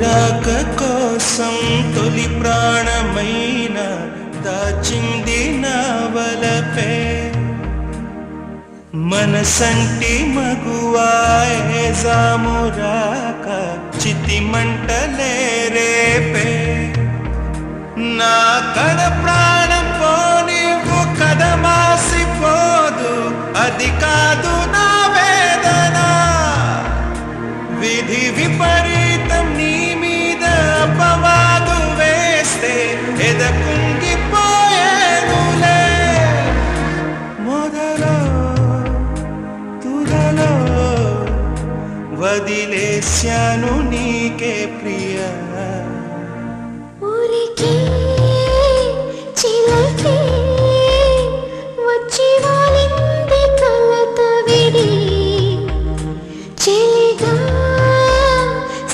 రాక కోసం తొలి ప్రాణమైన దాచింది నా వలపే మనసంటి మగువాయే జామురాక చితి మంటలే రేపే నా కడ ప్రాణం పోనివ్వు కదమాసిపోదు అది కాదు నా వేదన విధి విపరీతం నీ మీద అపవాదు వేస్తే ఎదకుంగిపోయేనులే మొదలో తుదలో వదిలేశాను నీకే ప్రియా